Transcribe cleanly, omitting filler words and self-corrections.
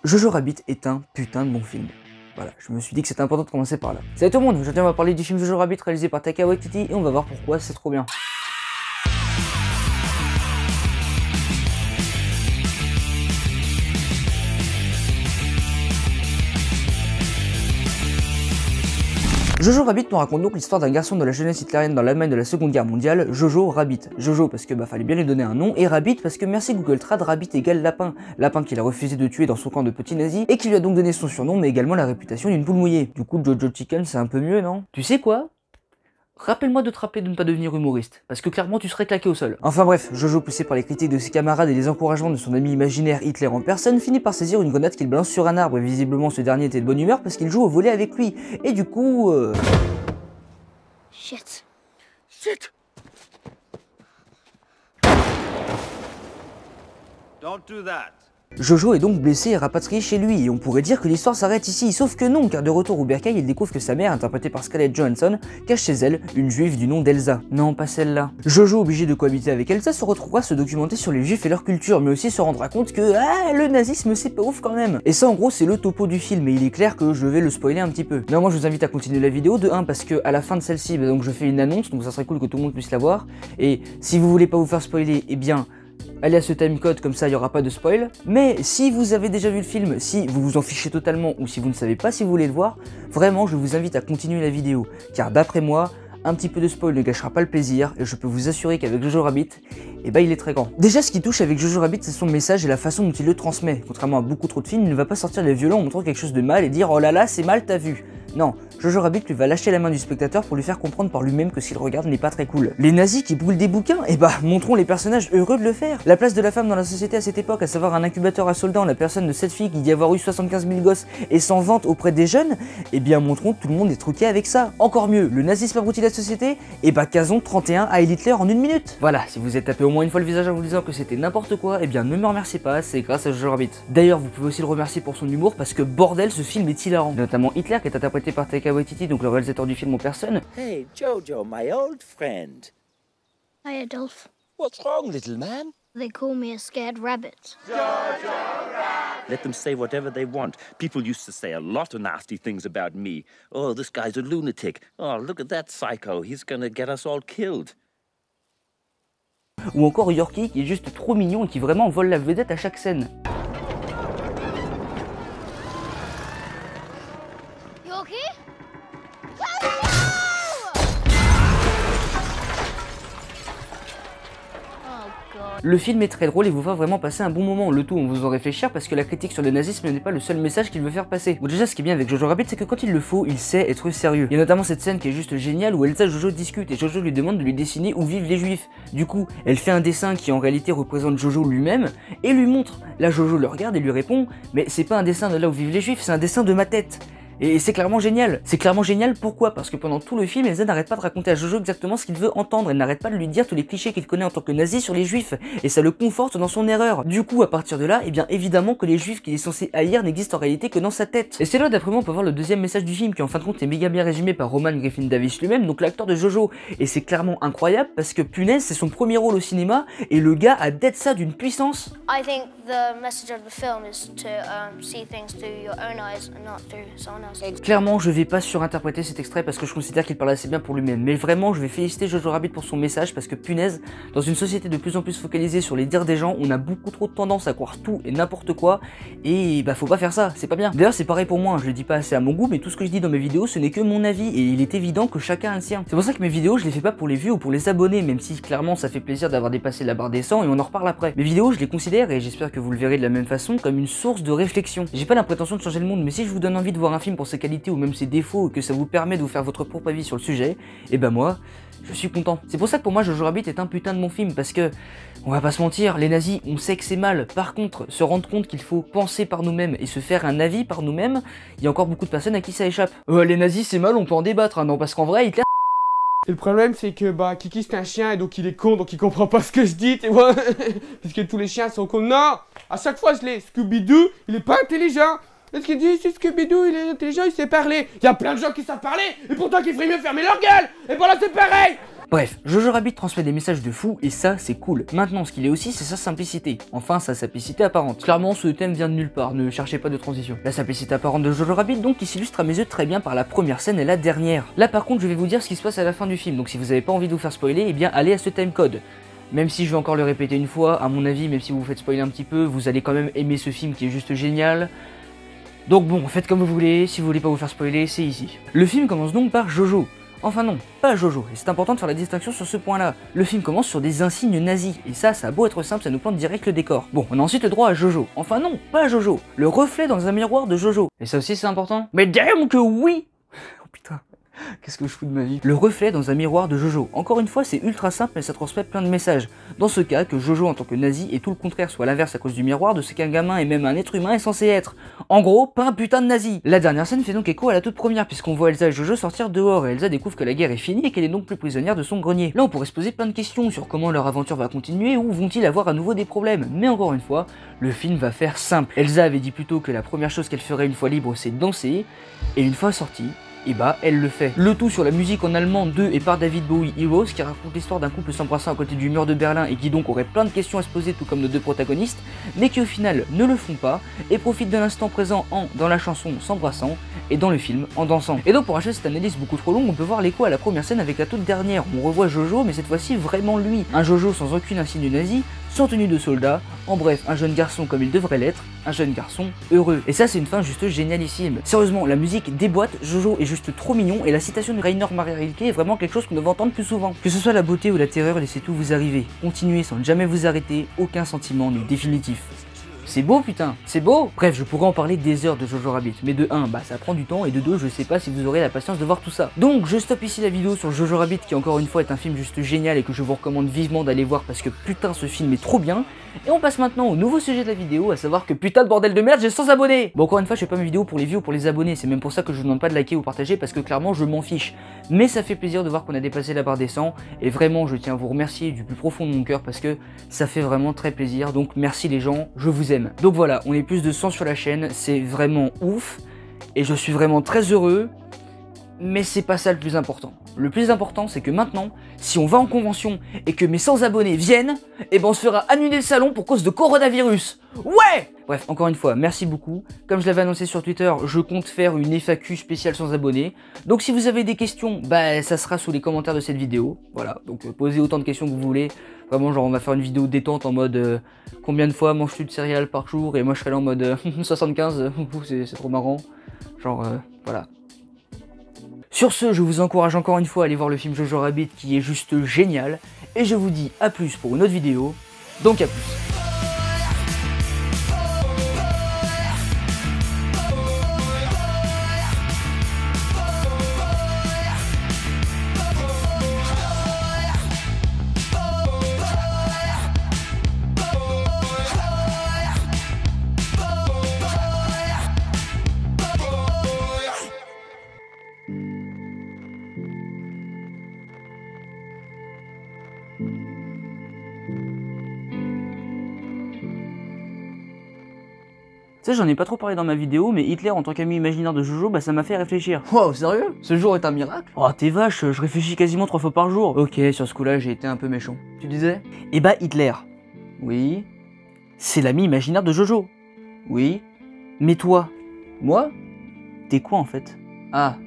Jojo Rabbit est un putain de bon film. Voilà, je me suis dit que c'était important de commencer par là. Salut tout le monde, aujourd'hui on va parler du film Jojo Rabbit réalisé par Taika Waititi et on va voir pourquoi c'est trop bien. Jojo Rabbit nous raconte donc l'histoire d'un garçon de la jeunesse hitlérienne dans l'Allemagne de la Seconde Guerre mondiale, Jojo Rabbit. Jojo parce que fallait bien lui donner un nom, et Rabbit parce que merci Google Trad, Rabbit égale lapin. Lapin qu'il a refusé de tuer dans son camp de petits nazis, et qui lui a donc donné son surnom, mais également la réputation d'une poule mouillée. Du coup, Jojo Chicken c'est un peu mieux, non? Tu sais quoi? Rappelle-moi de te rappeler de ne pas devenir humoriste, parce que clairement tu serais claqué au sol. Enfin bref, Jojo, poussé par les critiques de ses camarades et les encouragements de son ami imaginaire Hitler en personne, finit par saisir une grenade qu'il balance sur un arbre, et visiblement ce dernier était de bonne humeur parce qu'il joue au volley avec lui. Et du coup... Shit. Don't do that. Jojo est donc blessé et rapatrié chez lui, et on pourrait dire que l'histoire s'arrête ici, sauf que non, car de retour au bercail, il découvre que sa mère, interprétée par Scarlett Johansson, cache chez elle une juive du nom d'Elsa. Non, pas celle-là. Jojo, obligé de cohabiter avec Elsa, se retrouvera à se documenter sur les juifs et leur culture, mais aussi se rendra compte que le nazisme c'est pas ouf quand même. Et ça en gros c'est le topo du film, et il est clair que je vais le spoiler un petit peu. Néanmoins je vous invite à continuer la vidéo, de 1 parce que à la fin de celle-ci, donc je fais une annonce, donc ça serait cool que tout le monde puisse la voir, et si vous voulez pas vous faire spoiler, eh bien... allez à ce timecode, comme ça il n'y aura pas de spoil. Mais si vous avez déjà vu le film, si vous vous en fichez totalement ou si vous ne savez pas si vous voulez le voir, vraiment je vous invite à continuer la vidéo. Car d'après moi, un petit peu de spoil ne gâchera pas le plaisir et je peux vous assurer qu'avec Jojo Rabbit, il est très grand. Déjà ce qui touche avec Jojo Rabbit c'est son message et la façon dont il le transmet. Contrairement à beaucoup trop de films, il ne va pas sortir les violons en montrant quelque chose de mal et dire oh là là c'est mal t'as vu. Non, Jojo Rabbit lui va lâcher la main du spectateur pour lui faire comprendre par lui-même que ce qu'il regarde n'est pas très cool. Les nazis qui brûlent des bouquins, montrons les personnages heureux de le faire. La place de la femme dans la société à cette époque, à savoir un incubateur à soldats en la personne de cette fille qui dit avoir eu 75 000 gosses et s'en vante auprès des jeunes, montrons que tout le monde est truqué avec ça. Encore mieux, le nazisme abrutit la société, casons 31 à Hitler en 1 minute. Voilà, si vous êtes tapé au moins une fois le visage en vous disant que c'était n'importe quoi, ne me remerciez pas, c'est grâce à Jojo Rabbit. D'ailleurs, vous pouvez aussi le remercier pour son humour parce que bordel, ce film est hilarant. Notamment Hitler qui est interprété par Taika Waititi, donc le réalisateur du film en personne. Hey, Jojo, my old friend. Hi, Adolf. What's wrong, little man? They call me a scared rabbit. Let them say whatever they want. People used to say a lot of nasty things about me. Oh, this guy's a lunatic. Oh, look at that psycho. He's gonna get us all killed. Ou encore Yorkie qui est juste trop mignon et qui vraiment vole la vedette à chaque scène. Yorkie? Le film est très drôle et vous va vraiment passer un bon moment, le tout en vous en réfléchir parce que la critique sur le nazisme n'est pas le seul message qu'il veut faire passer. Bon déjà ce qui est bien avec Jojo Rabbit c'est que quand il le faut, il sait être sérieux. Il y a notamment cette scène qui est juste géniale où Elsa et Jojo discutent et Jojo lui demande de lui dessiner où vivent les juifs. Du coup, elle fait un dessin qui en réalité représente Jojo lui-même et lui montre. Là Jojo le regarde et lui répond mais c'est pas un dessin de là où vivent les juifs, c'est un dessin de ma tête. Et c'est clairement génial. C'est clairement génial, pourquoi? Parce que pendant tout le film, Elsa n'arrête pas de raconter à Jojo exactement ce qu'il veut entendre. Elle n'arrête pas de lui dire tous les clichés qu'il connaît en tant que nazi sur les juifs. Et ça le conforte dans son erreur. Du coup, à partir de là, évidemment que les juifs qu'il est censé haïr n'existent en réalité que dans sa tête. Et c'est là, d'après moi, on peut voir le deuxième message du film qui en fin de compte est méga bien résumé par Roman Griffin Davis lui-même, donc l'acteur de Jojo. Et c'est clairement incroyable parce que punaise, c'est son premier rôle au cinéma et le gars a d'être ça d'une puissance. I think the message of the film is to see things through your own eyes and not through someone else's. Clairement, je vais pas surinterpréter cet extrait parce que je considère qu'il parle assez bien pour lui-même. Mais vraiment, je vais féliciter Jojo Rabbit pour son message parce que punaise, dans une société de plus en plus focalisée sur les dires des gens, on a beaucoup trop de tendance à croire tout et n'importe quoi. Et faut pas faire ça, c'est pas bien. D'ailleurs, c'est pareil pour moi, je le dis pas assez à mon goût, mais tout ce que je dis dans mes vidéos, ce n'est que mon avis et il est évident que chacun a le sien. C'est pour ça que mes vidéos, je les fais pas pour les vues ou pour les abonnés, même si clairement ça fait plaisir d'avoir dépassé la barre des 100 et on en reparle après. Mes vidéos, je les considère, et j'espère que vous le verrez de la même façon, comme une source de réflexion. J'ai pas la prétention de changer le monde, mais si je vous donne envie de voir un film pour ses qualités ou même ses défauts et que ça vous permet de vous faire votre propre avis sur le sujet, moi, je suis content. C'est pour ça que pour moi Jojo Rabbit est un putain de bon film, parce que, on va pas se mentir, les nazis, on sait que c'est mal. Par contre, se rendre compte qu'il faut penser par nous-mêmes et se faire un avis par nous-mêmes, il y a encore beaucoup de personnes à qui ça échappe. Les nazis c'est mal, on peut en débattre, hein, non, parce qu'en vrai, Hitler... Et le problème c'est que Kiki c'est un chien et donc il est con, donc il comprend pas ce que je dis, tu vois. Parce que tous les chiens sont cons. Non, à chaque fois je l'ai. Scooby-Doo, il est pas intelligent. Est-ce qu'il dit, c'est Scooby-Doo, il est intelligent, il sait parler. Il y a plein de gens qui savent parler, et pourtant qui feraient mieux fermer leur gueule. Et voilà, c'est pareil. Bref, Jojo Rabbit transmet des messages de fou et ça c'est cool. Maintenant ce qu'il est aussi c'est sa simplicité. Enfin sa simplicité apparente. Clairement ce thème vient de nulle part, ne cherchez pas de transition. La simplicité apparente de Jojo Rabbit donc qui s'illustre à mes yeux très bien par la première scène et la dernière. Là par contre je vais vous dire ce qui se passe à la fin du film, donc si vous avez pas envie de vous faire spoiler, eh bien allez à ce timecode. Même si je vais encore le répéter une fois, à mon avis, même si vous vous faites spoiler un petit peu, vous allez quand même aimer ce film qui est juste génial. Donc bon, faites comme vous voulez, si vous voulez pas vous faire spoiler, c'est ici. Le film commence donc par Jojo. Enfin non, pas Jojo, et c'est important de faire la distinction sur ce point-là. Le film commence sur des insignes nazis, et ça a beau être simple, ça nous plante direct le décor. Bon, on a ensuite le droit à Jojo. Enfin non, pas Jojo, le reflet dans un miroir de Jojo. Et ça aussi c'est important? Mais damn que oui. Oh putain. Qu'est-ce que je fous de ma vie? Le reflet dans un miroir de Jojo. Encore une fois, c'est ultra simple, mais ça transmet plein de messages. Dans ce cas, que Jojo en tant que nazi est tout le contraire, soit l'inverse à cause du miroir de ce qu'un gamin et même un être humain est censé être. En gros, pas un putain de nazi. La dernière scène fait donc écho à la toute première, puisqu'on voit Elsa et Jojo sortir dehors, et Elsa découvre que la guerre est finie et qu'elle est donc plus prisonnière de son grenier. Là, on pourrait se poser plein de questions sur comment leur aventure va continuer, ou vont-ils avoir à nouveau des problèmes. Mais encore une fois, le film va faire simple. Elsa avait dit plutôt que la première chose qu'elle ferait une fois libre, c'est danser, et une fois sortie, et bah elle le fait. Le tout sur la musique en allemand de et par David Bowie, Heroes, qui raconte l'histoire d'un couple s'embrassant à côté du mur de Berlin et qui donc aurait plein de questions à se poser tout comme nos deux protagonistes, mais qui au final ne le font pas et profitent de l'instant présent dans la chanson s'embrassant et dans le film en dansant. Et donc pour achever cette analyse beaucoup trop longue, on peut voir l'écho à la première scène avec la toute dernière. On revoit Jojo, mais cette fois-ci vraiment lui. Un Jojo sans aucune insigne nazi, sans tenue de soldat, en bref, un jeune garçon comme il devrait l'être, un jeune garçon heureux. Et ça c'est une fin juste génialissime. Sérieusement, la musique déboîte, Jojo est juste trop mignon et la citation de Rainer Maria Rilke est vraiment quelque chose qu'on devrait entendre plus souvent. Que ce soit la beauté ou la terreur, laissez tout vous arriver. Continuez sans jamais vous arrêter, aucun sentiment n'est définitif. C'est beau putain, c'est beau. Bref, je pourrais en parler des heures de Jojo Rabbit, mais de 1, bah ça prend du temps, et de 2, je sais pas si vous aurez la patience de voir tout ça. Donc je stoppe ici la vidéo sur Jojo Rabbit, qui encore une fois est un film juste génial et que je vous recommande vivement d'aller voir parce que putain ce film est trop bien. Et on passe maintenant au nouveau sujet de la vidéo, à savoir que putain de bordel de merde, j'ai 100 abonnés. Bon encore une fois, je fais pas mes vidéos pour les views ou pour les abonnés, c'est même pour ça que je vous demande pas de liker ou partager parce que clairement je m'en fiche. Mais ça fait plaisir de voir qu'on a dépassé la barre des 100 et vraiment je tiens à vous remercier du plus profond de mon cœur parce que ça fait vraiment très plaisir. Donc merci les gens, je vous aime. Donc voilà, on est plus de 100 sur la chaîne, c'est vraiment ouf et je suis vraiment très heureux. Mais c'est pas ça le plus important. Le plus important, c'est que maintenant, si on va en convention et que mes 100 abonnés viennent, eh ben on se fera annuler le salon pour cause de coronavirus. Ouais! Bref, encore une fois, merci beaucoup. Comme je l'avais annoncé sur Twitter, je compte faire une FAQ spéciale sans abonnés. Donc si vous avez des questions, bah ça sera sous les commentaires de cette vidéo. Voilà, donc posez autant de questions que vous voulez. Vraiment, genre on va faire une vidéo détente en mode combien de fois manges-tu de céréales par jour? Et moi je serai là en mode 75, c'est trop marrant. Genre, voilà. Sur ce, je vous encourage encore une fois à aller voir le film Jojo Rabbit qui est juste génial. Et je vous dis à plus pour une autre vidéo. Donc à plus. Tu sais, j'en ai pas trop parlé dans ma vidéo, mais Hitler en tant qu'ami imaginaire de Jojo, bah ça m'a fait réfléchir. Wow, sérieux? Ce jour est un miracle? Oh, t'es vache, je réfléchis quasiment 3 fois par jour. Ok, sur ce coup-là, j'ai été un peu méchant. Tu disais? Eh bah, Hitler. Oui. C'est l'ami imaginaire de Jojo. Oui. Mais toi? Moi? T'es quoi en fait? Ah,